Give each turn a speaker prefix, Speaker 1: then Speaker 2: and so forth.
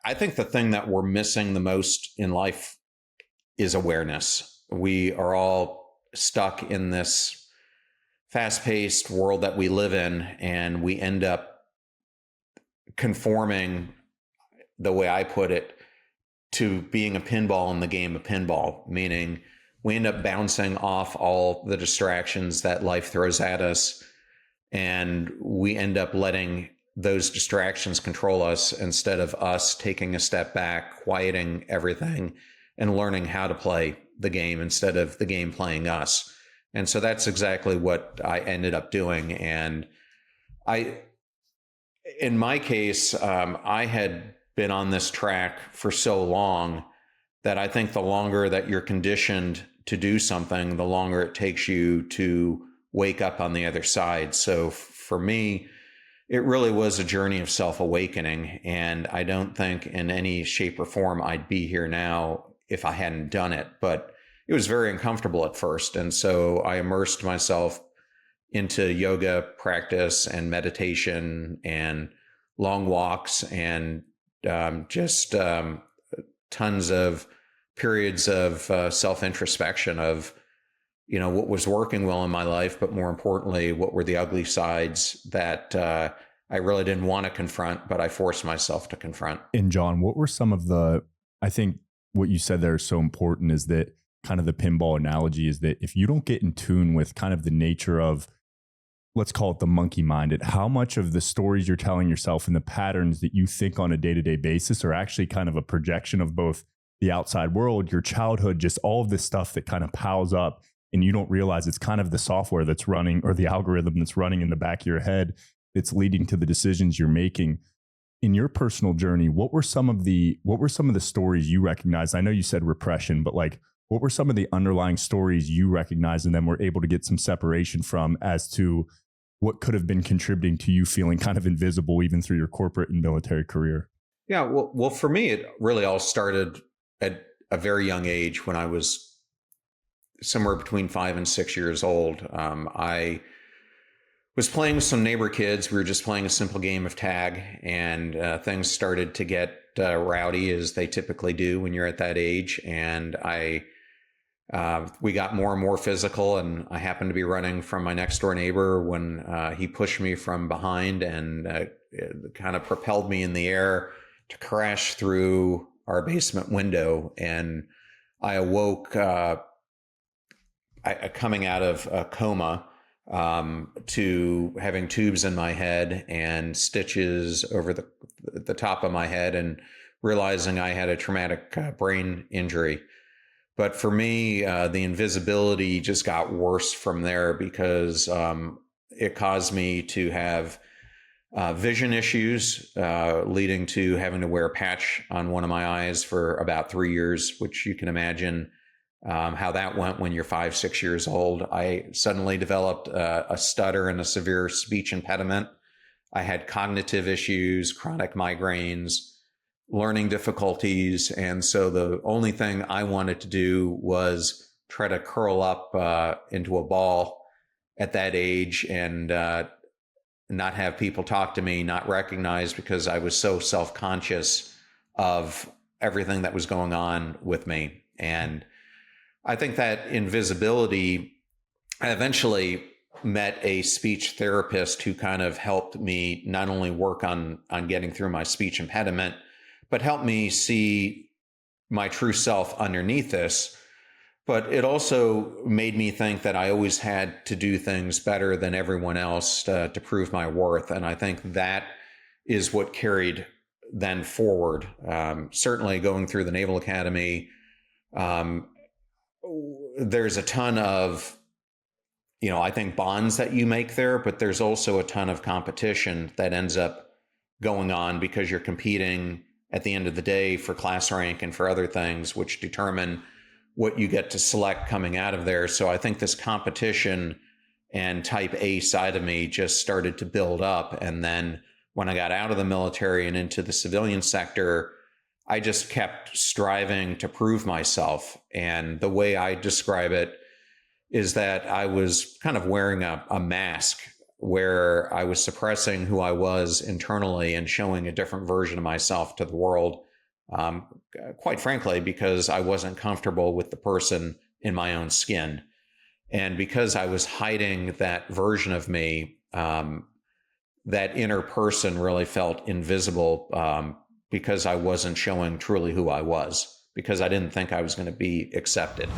Speaker 1: I think the thing that we're missing the most in life is awareness. We are all stuck in this fast-paced world that we live in, and we end up conforming, the way I put it, to being a pinball in the game of pinball, meaning we end up bouncing off all the distractions that life throws at us, and we end up letting those distractions control us instead of us taking a step back, quieting everything, and learning how to play the game instead of the game playing us. And so that's exactly what I ended up doing. And in my case, I had been on this track for so long that I think the longer that you're conditioned to do something, the longer it takes you to wake up on the other side. So for me, it really was a journey of self-awakening. And I don't think in any shape or form I'd be here now if I hadn't done it. But it was very uncomfortable at first. And so I immersed myself into yoga practice and meditation and long walks and just tons of periods of self-introspection of, what was working well in my life, but more importantly, what were the ugly sides that I really didn't want to confront, but I forced myself to confront.
Speaker 2: And John, what were some of I think what you said there is so important, is that kind of the pinball analogy is that if you don't get in tune with kind of the nature of, let's call it the monkey minded, how much of the stories you're telling yourself and the patterns that you think on a day-to-day basis are actually kind of a projection of both the outside world, your childhood, just all of this stuff that kind of piles up, and you don't realize it's kind of the software that's running, or the algorithm that's running in the back of your head that's leading to the decisions you're making. In your personal journey, what were some of the stories you recognized? I know you said repression, but what were some of the underlying stories you recognized and then were able to get some separation from, as to what could have been contributing to you feeling kind of invisible even through your corporate and military career?
Speaker 1: Yeah, well, for me, it really all started at a very young age when I was somewhere between 5 and 6 years old. I was playing with some neighbor kids. We were just playing a simple game of tag, and things started to get rowdy, as they typically do when you're at that age. And we got more and more physical, and I happened to be running from my next door neighbor when he pushed me from behind and it kind of propelled me in the air to crash through our basement window. And I awoke coming out of a coma to having tubes in my head and stitches over the top of my head, and realizing I had a traumatic brain injury. But for me, the invisibility just got worse from there, because it caused me to have vision issues, leading to having to wear a patch on one of my eyes for about 3 years, which you can imagine how that went when you're 5, 6 years old. I suddenly developed a stutter and a severe speech impediment. I had cognitive issues, chronic migraines, learning difficulties. And so the only thing I wanted to do was try to curl up into a ball at that age and not have people talk to me, not recognize, because I was so self-conscious of everything that was going on with me. And I think that invisibility, I eventually met a speech therapist who kind of helped me not only work on getting through my speech impediment, but helped me see my true self underneath this. But it also made me think that I always had to do things better than everyone else to prove my worth. And I think that is what carried then forward. Certainly going through the Naval Academy, there's a ton of, I think bonds that you make there, but there's also a ton of competition that ends up going on, because you're competing at the end of the day for class rank and for other things, which determine what you get to select coming out of there. So I think this competition and type A side of me just started to build up. And then when I got out of the military and into the civilian sector, I just kept striving to prove myself. And the way I describe it is that I was kind of wearing a mask where I was suppressing who I was internally and showing a different version of myself to the world quite frankly, because I wasn't comfortable with the person in my own skin. And because I was hiding that version of me, that inner person really felt invisible, because I wasn't showing truly who I was, because I didn't think I was going to be accepted.